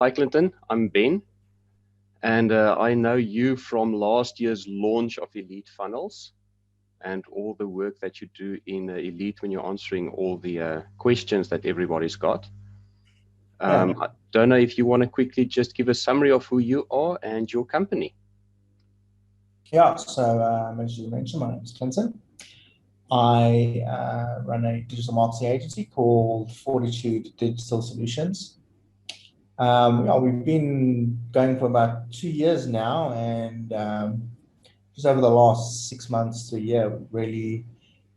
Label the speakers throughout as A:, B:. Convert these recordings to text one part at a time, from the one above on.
A: Hi, Clinton. I'm Ben, and I know you from last year's launch of Elite Funnels and all the work that you do in Elite when you're answering all the questions that everybody's got.
B: Yeah,
A: I don't know if you want to quickly just give a summary of who you are and your company.
B: yeah. So, as you mentioned, my name is Clinton. I run a digital marketing agency called Fortitude Digital Solutions. Yeah, we've been going for about 2 years now, and just over the last 6 months to a year, we've really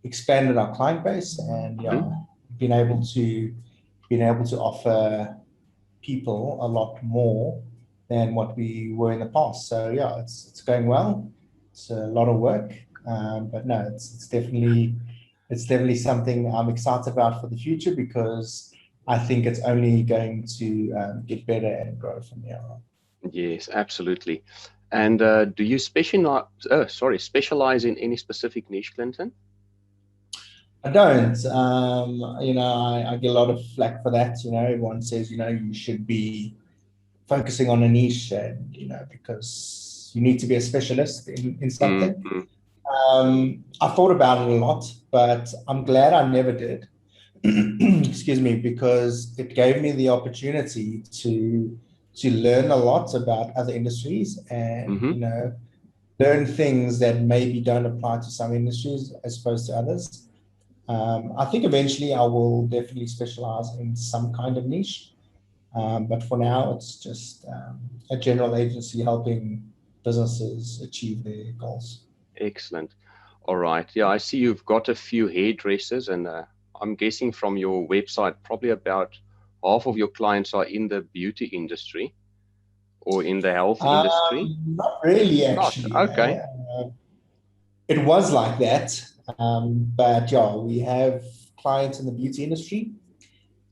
B: expanded our client base, and
A: Hmm.
B: yeah, been able to been able to offer people a lot more than what we were in the past. So yeah, it's going well. It's a lot of work, but no, it's definitely something I'm excited about for the future because I think it's only going to get better and grow from here on.
A: Yes, absolutely. And do you specialize in any specific niche, Clinton?
B: I don't. I get a lot of flack for that. Everyone says, you should be focusing on a niche and, because you need to be a specialist in something.
A: Mm-hmm.
B: I thought about it a lot, but I'm glad I never did. Excuse me, because it gave me the opportunity to learn a lot about other industries and
A: Mm-hmm.
B: learn things that maybe don't apply to some industries as opposed to others. I think eventually I will definitely specialize in some kind of niche, but for now it's just a general agency helping businesses achieve their goals.
A: Excellent. All right. Yeah, I see you've got a few hairdressers, and I'm guessing from your website, probably about half of your clients are in the beauty industry or in the health industry.
B: Not really,
A: Not.
B: actually.
A: Okay.
B: It was like that, but yeah, we have clients in the beauty industry,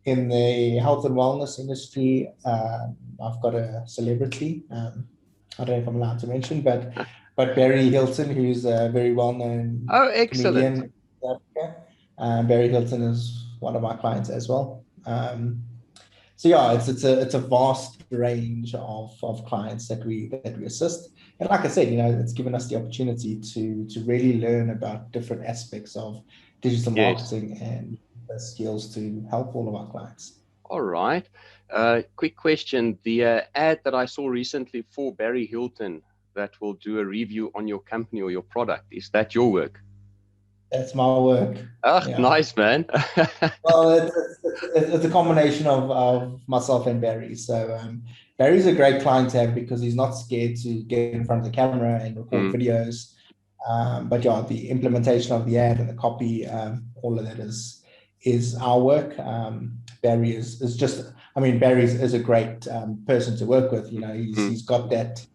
B: in the health and wellness industry. I've got a celebrity. I don't know if I'm allowed to mention, but Barry Hilton, who's a very well-known
A: Oh, excellent.
B: comedian in South Africa. Barry Hilton is one of my clients as well. So yeah, it's a vast range of clients that we assist. And like I said, it's given us the opportunity to really learn about different aspects of digital
A: Yes.
B: marketing and the skills to help all of our clients.
A: All right. Quick question. The ad that I saw recently for Barry Hilton that will do a review on your company or your product, is that your work?
B: That's my work.
A: Oh,
B: Yeah.
A: nice, man.
B: Well, it's a combination of myself and Barry. So Barry's a great client to have because he's not scared to get in front of the camera and record
A: Mm,
B: videos. But yeah, the implementation of the ad and the copy, all of that is our work. Barry is just, I mean, Barry is a great person to work with.
A: mm.
B: He's got that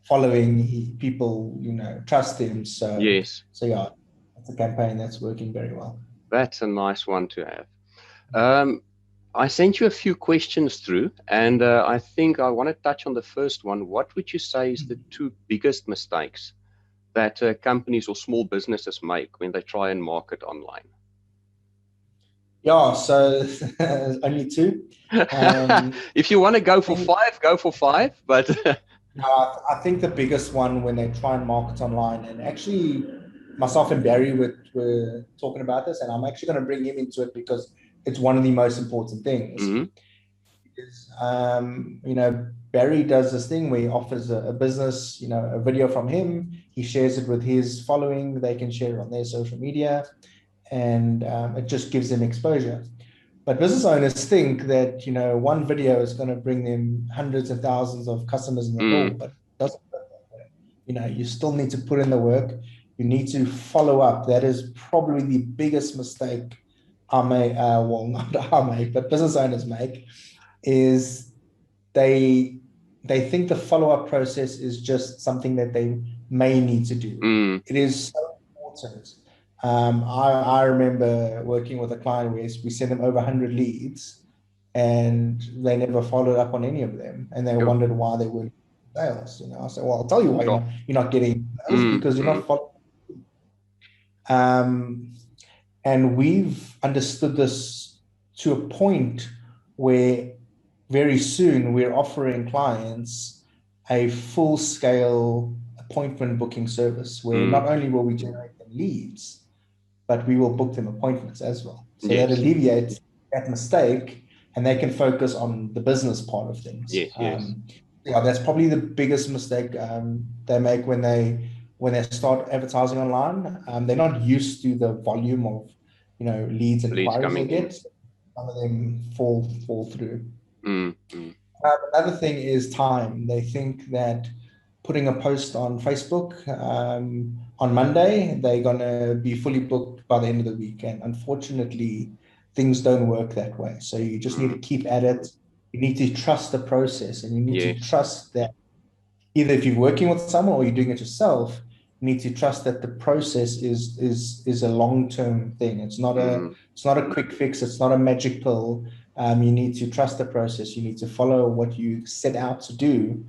B: following. People trust him. So
A: Yes,
B: so yeah, it's a campaign that's working very well.
A: that's a nice one to have. Um, I sent you a few questions through, and I think I want to touch on the first one. What would you say is the two biggest mistakes that companies or small businesses make when they try and market online?
B: Yeah, so only two. Um,
A: If you want to go
B: I
A: for
B: think
A: five, go for five. But
B: I think the biggest one when they try and market online, and actually myself and Barry were talking about this, and I'm actually going to bring him into it because it's one of the most important things.
A: Mhm.
B: Is Barry does this thing where he offers a business, a video from him. He shares it with his following. They can share it on their social media, and it just gives them exposure. But business owners think that one video is going to bring them hundreds of thousands of customers in the door,
A: Mm,
B: but it doesn't work that way. You still need to put in the work. You need to follow up. That is probably the biggest mistake I may, well, not I make, but business owners make, is they they think the follow-up process is just something that they may need to do.
A: mm.
B: It is so important. I remember working with a client where we sent them over 100 leads and they never followed up on any of them, and they
A: Sure.
B: wondered why they weren't getting sales. I said, well, I'll tell you why
A: Sure.
B: you're not getting sales,
A: Mm,
B: because you're
A: mm,
B: not following. Um, and we've understood this to a point where very soon we're offering clients a full-scale appointment booking service where not only will we generate them leads, but we will book them appointments as well. So that
A: Yes.
B: alleviates that mistake and they can focus on the business part of things.
A: Yes. Yes.
B: Yeah, that's probably the biggest mistake they make when they start advertising online. They're not used to the volume of leads and
A: Leads
B: inquiries they
A: coming in.
B: get. Some of them fall through.
A: Mm, mm.
B: Another thing is time. They think that putting a post on Facebook on Monday, they're going to be fully booked by the end of the week. And unfortunately, things don't work that way. So you just need to keep at it. You need to trust the process and you need to
A: Yes.
B: trust that either if you're working with someone or you're doing it yourself, you need to trust that the process is a long-term thing. It's not a quick fix. It's not a magic pill. You need to trust the process. You need to follow what you set out to do,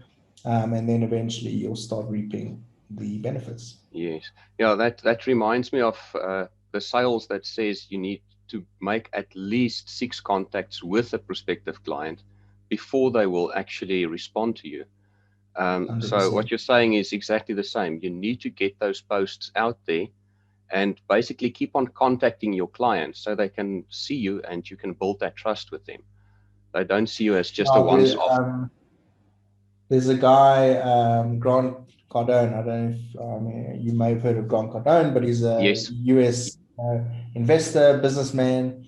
B: and then eventually you'll start reaping the benefits.
A: Yes. Yeah, that reminds me of the sales that says you need to make at least 6 contacts with a prospective client before they will actually respond to you. So what
B: 100%.
A: you're saying is exactly the same. You need to get those posts out there and basically keep on contacting your clients so they can see you and you can build that trust with them. They don't see you as just a
B: Now,
A: once-off.
B: there's a guy, Grant Cardone. I don't know if you may have heard of Grant Cardone, but he's a
A: Yes.
B: US investor, businessman.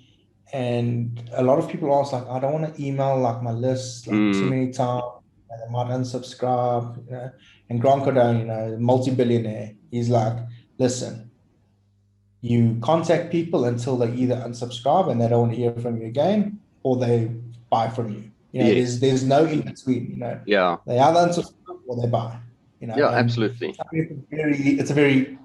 B: And a lot of people ask, like, I don't want to email like my list like too many times. And I might unsubscribe. And Grant Cardone, multi-billionaire, he's like, listen, you contact people until they either unsubscribe and they don't want to hear from you again, or they buy from you.
A: Yes.
B: There's no in between.
A: Yeah.
B: They either unsubscribe or they buy.
A: Yeah,
B: And
A: absolutely.
B: it's a very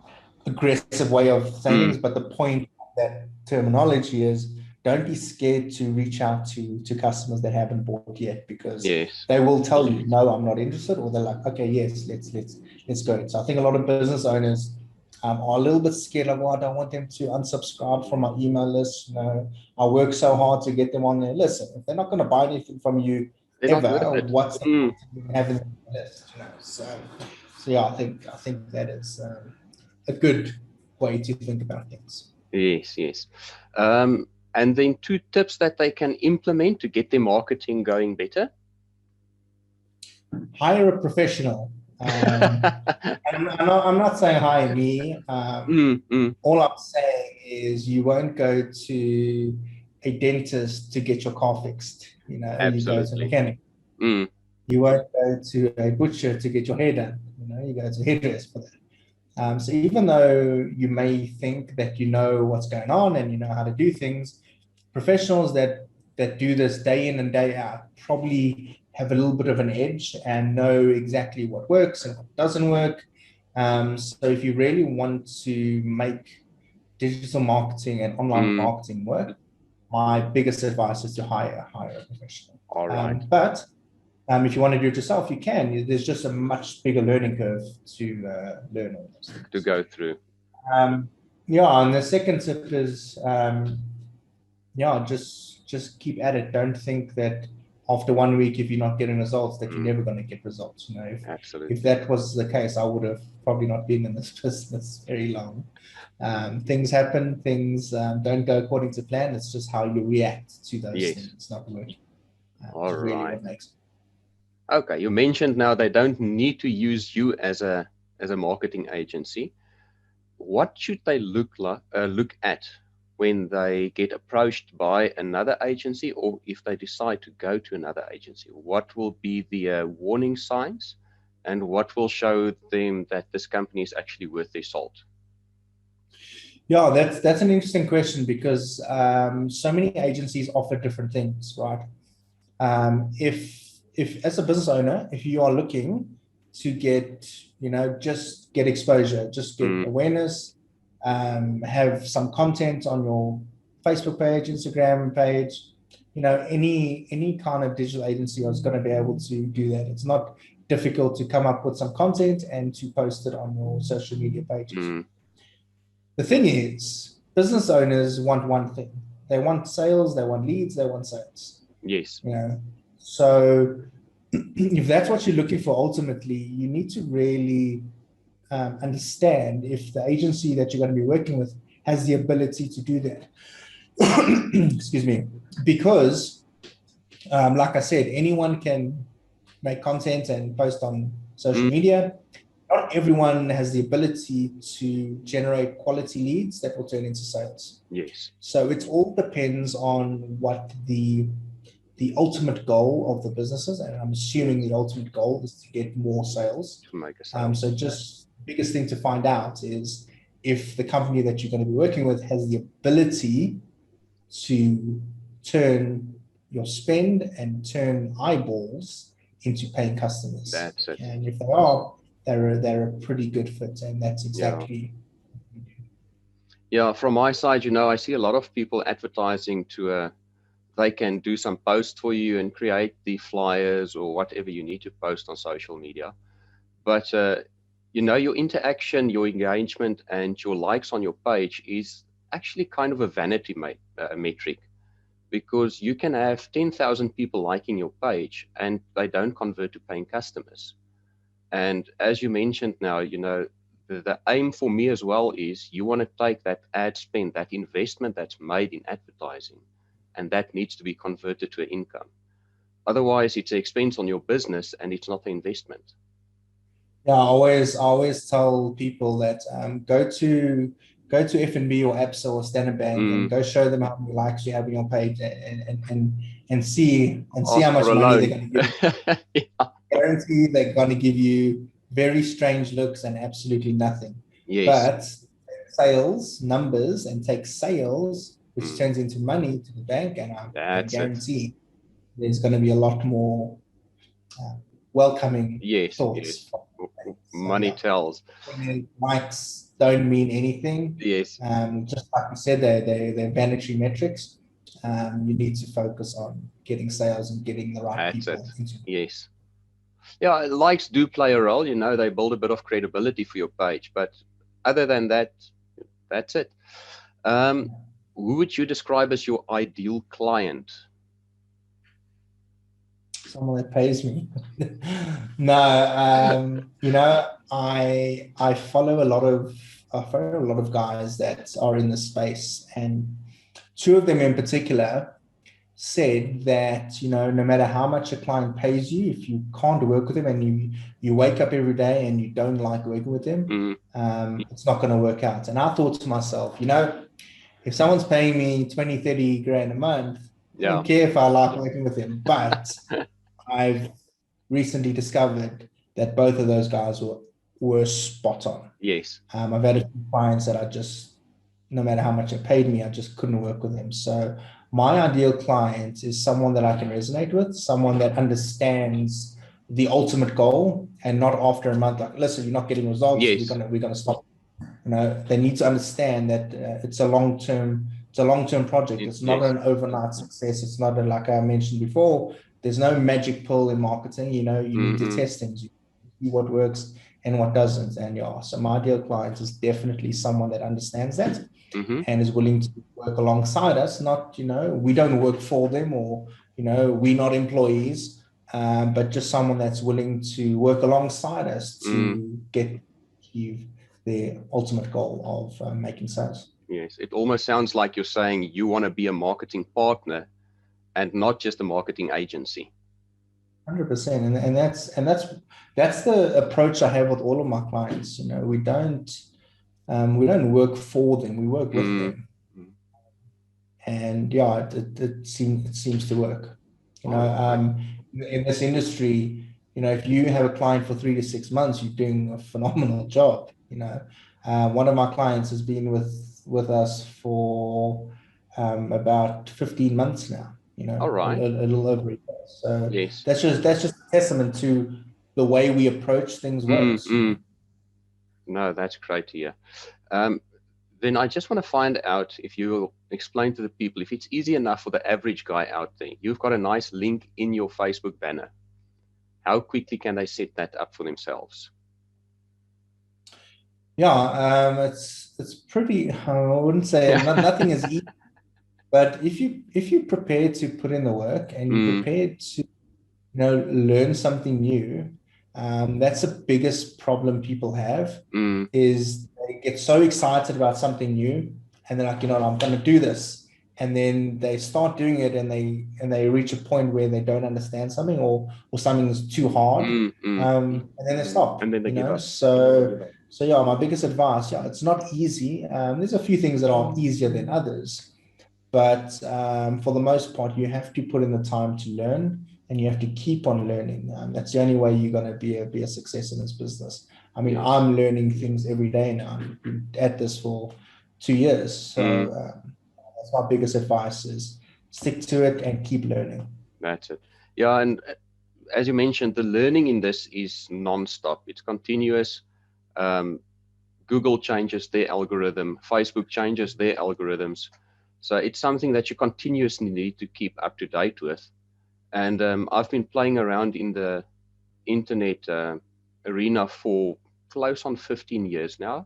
B: aggressive way of saying things, but the point of that terminology is don't be scared to reach out to customers that haven't bought yet, because
A: Yes.
B: they will tell you, no, I'm not interested, or they're like, okay, yes, let's go. So I think a lot of business owners are a little bit scared of, I don't want them to unsubscribe from my email list. I work so hard to get them on there. Listen, if they're not going to buy anything from you
A: They're not worth
B: ever,
A: it.
B: what's the point of having them on the list? So yeah, I think that is a good way to think about things.
A: Yes, yes. And then 2 tips that they can implement to get their marketing going better.
B: Hire a professional. I'm not saying hire me. All I'm saying is you won't go to a dentist to get your car fixed. You go to a
A: Absolutely.
B: mechanic. You won't go to a butcher to get your hair done. You go to a hairdresser for that. So even though you may think that you know what's going on and you know how to do things, professionals that do this day in and day out probably have a little bit of an edge and know exactly what works and what doesn't work. So if you really want to make digital marketing and online marketing work, my biggest advice is to hire a professional.
A: All right.
B: But if you want to do it yourself, you can. There's just a much bigger learning curve to learn all those things.
A: To go through.
B: Yeah, and the second tip is, just keep at it. Don't think that after 1 week, if you're not getting results, that you're never going to get results.
A: Absolutely.
B: If that was the case, I would have probably not been in this business very long. Things happen, things don't go according to plan. It's just how you react to those things. It's not working.
A: All
B: really
A: right.
B: what makes it.
A: Okay, you mentioned now they don't need to use you as a marketing agency. What should they look at when they get approached by another agency, or if they decide to go to another agency? What will be the warning signs, and what will show them that this company is actually worth their salt?
B: Yeah, that's an interesting question, because so many agencies offer different things, right? If as a business owner, if you are looking to get, just get exposure, just get awareness, have some content on your Facebook page, Instagram page, any kind of digital agency is going to be able to do that. It's not difficult to come up with some content and to post it on your social media pages. The thing is, business owners want one thing. They want sales, they want leads, they want sales.
A: Yes.
B: So if that's what you're looking for, ultimately, you need to really understand if the agency that you're going to be working with has the ability to do that. Excuse me. Because, like I said, anyone can make content and post on social media. Not everyone has the ability to generate quality leads that will turn into sales.
A: Yes.
B: So it all depends on what the ultimate goal of the businesses, and I'm assuming the ultimate goal is to get more sales.
A: To make a sale.
B: So just the biggest thing to find out is if the company that you're going to be working with has the ability to turn your spend and turn eyeballs into paying customers.
A: That's it.
B: And if they are, they're a pretty good fit, and that's exactly.
A: Yeah, from my side, I see a lot of people advertising to they can do some posts for you and create the flyers or whatever you need to post on social media. But your interaction, your engagement, and your likes on your page is actually kind of a vanity metric, because you can have 10,000 people liking your page and they don't convert to paying customers. And as you mentioned now, the aim for me as well is you want to take that ad spend, that investment that's made in advertising, and that needs to be converted to an income. Otherwise, it's an expense on your business and it's not an investment.
B: Yeah, I always tell people that go to FNB or Absa or Standard Bank and go show them how many likes you have on your page, and see how
A: Ask
B: much
A: for a
B: money they're
A: loan.
B: going to give you.
A: Yeah.
B: Guarantee they're going to give you very strange looks and absolutely nothing.
A: Yes.
B: But sales numbers and take sales, which
A: Mm,
B: turns into money to the bank, and I can
A: that's it.
B: guarantee there's going to be a lot more welcoming
A: Yes,
B: thoughts
A: yes.
B: from the bank. So
A: Money
B: yeah,
A: tells.
B: likes don't mean anything.
A: Yes,
B: Just like you said, they're vanity metrics. You need to focus on getting sales and getting the right
A: that's it.
B: people into.
A: Yes. Yeah, likes do play a role. They build a bit of credibility for your page. But other than that, that's it. Um, who would you describe as your ideal client?
B: Someone that pays me. No, I follow a lot of guys that are in the space, and two of them in particular said that no matter how much a client pays you, if you can't work with them and you wake up every day and you don't like working with them,
A: Mm,
B: it's not going to work out. And I thought to myself, if someone's paying me 20, 30 grand a month, I
A: yeah.
B: don't care if I like working with him. But I've recently discovered that both of those guys were spot on.
A: Yes.
B: I've had a few clients that no matter how much it paid me, I just couldn't work with them. So my ideal client is someone that I can resonate with, someone that understands the ultimate goal, and not after a month like, listen, you're not getting results,
A: Yes.
B: we're gonna stop. They need to understand that it's a long-term project. It's not
A: Yes.
B: an overnight success. It's not like I mentioned before. There's no magic pill in marketing. You need to
A: Mm-hmm.
B: test things, you see what works and what doesn't. And yeah, so my ideal client is definitely someone that understands that
A: Mm-hmm.
B: and is willing to work alongside us. Not, we don't work for them, or we're not employees, but just someone that's willing to work alongside us to achieve the ultimate goal of making sales.
A: Yes. It almost sounds like you're saying you want to be a marketing partner and not just a marketing agency.
B: 100%, and that's the approach I have with all of my clients. We don't work for them, we work with
A: Mm.
B: them. And yeah, it seems to work.
A: All right.
B: In this industry, if you have a client for 3 to 6 months, you're doing a phenomenal job. One of my clients has been with us for about 15 months now.
A: All
B: A
A: right.
B: little over a year. So
A: Yes.
B: that's just a testament to the way we approach things works.
A: No, that's great to hear. Um, then I just want to find out if you will explain to the people if it's easy enough for the average guy out there. You've got a nice link in your Facebook banner. How quickly can they set that up for themselves?
B: Yeah, it's pretty. I wouldn't say nothing is easy. But if you prepare to put in the work and you're
A: Mm,
B: prepared to learn something new. That's the biggest problem people have,
A: Mm,
B: is they get so excited about something new, and they're like, I'm going to do this, and then they start doing it, and they reach a point where they don't understand something, or something is too hard, and then they stop.
A: and then they give up.
B: So yeah, my biggest advice, yeah, it's not easy. There's a few things that are easier than others, but for the most part, you have to put in the time to learn, and you have to keep on learning. That's the only way you're going to be a success in this business. I mean,
A: Yes.
B: I'm learning things every day now. I've been at this for 2 years. So that's my biggest advice, is stick to it and keep learning.
A: That's it. Yeah, and as you mentioned, the learning in this is non-stop. It's continuous. Um, Google changes their algorithm. Facebook changes their algorithms. So it's something that you continuously need to keep up to date with. And I've been playing around in the internet arena for close on 15 years now.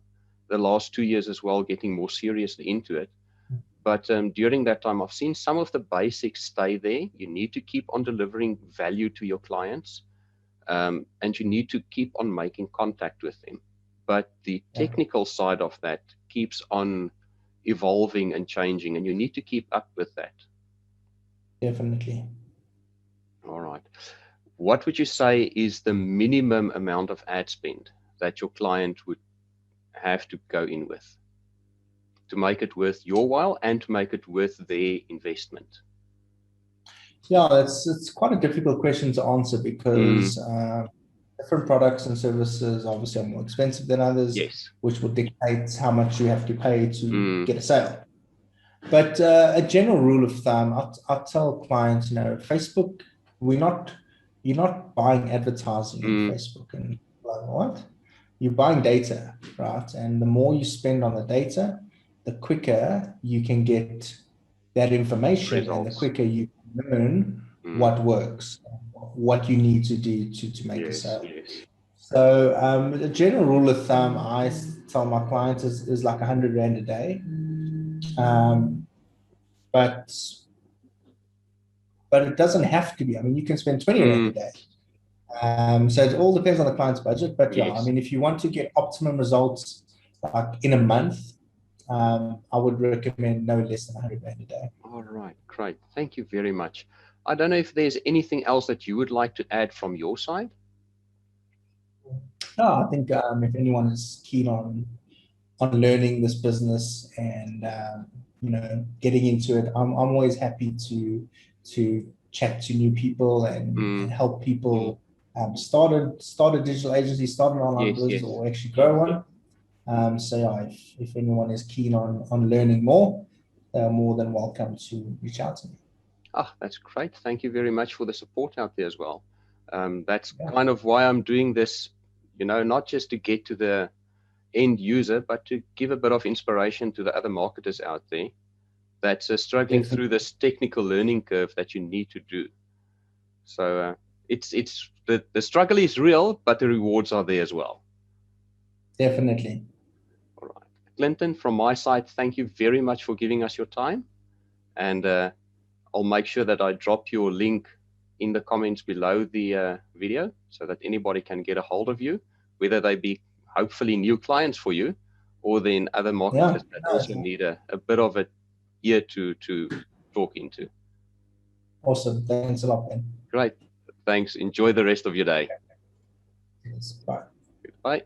A: The last 2 years as well, getting more seriously into it. But during that time, I've seen some of the basics stay there. You need to keep on delivering value to your clients, and you need to keep on making contact with them. But the
B: Yeah,
A: technical side of that keeps on evolving and changing, and you need to keep up with that.
B: definitely.
A: All right. What would you say is the minimum amount of ad spend that your client would have to go in with to make it worth your while and to make it worth their investment?
B: Yeah, it's quite a difficult question to answer,
A: Mm,
B: because different products and services obviously are more expensive than others,
A: yes.
B: which will dictate how much you have to pay to
A: Mm,
B: get a sale. But a general rule of thumb, I'll tell clients, Facebook, you're not buying advertising on
A: mm,
B: Facebook. And like, what? You're buying data, right? And the more you spend on the data, the quicker you can get that information, and the
A: results.
B: quicker you learn
A: Mm,
B: what works, what you need to do to make a
A: yes.
B: sale. So the general rule of thumb I tell my clients is like 100 Rand a day. Um, but it doesn't have to be. I mean, you can spend 20 Rand a
A: Mm,
B: day. So it all depends on the client's budget. But yeah, I
A: yes.
B: mean, if you want to get optimum results like in a month, I would recommend no less than 100 Rand a day.
A: All right. Great. Thank you very much. I don't know if there's anything else that you would like to add from your side.
B: No, I think if anyone is keen on learning this business, and getting into it, I'm always happy to chat to new people, and
A: Mm,
B: help people start a digital agency, start an online
A: yes.
B: business, or actually grow one. So yeah, if anyone is keen on learning more, they're more than welcome to reach out to me.
A: Ah, that's great. Thank you very much for the support out there as well. That's
B: Yeah,
A: kind of why I'm doing this, not just to get to the end user, but to give a bit of inspiration to the other marketers out there that's struggling through
B: definitely,
A: this technical learning curve that you need to do. So it's the struggle is real, but the rewards are there as well.
B: definitely.
A: All right, Clinton, from my side, thank you very much for giving us your time, and I'll make sure that I drop your link in the comments below the video so that anybody can get a hold of you, whether they be hopefully new clients for you or then other
B: Yeah,
A: marketers that also need a bit of an ear to talk into.
B: awesome. Thanks a lot, Ben.
A: Great. Thanks. Enjoy the rest of your day.
B: Yes, bye.
A: Bye.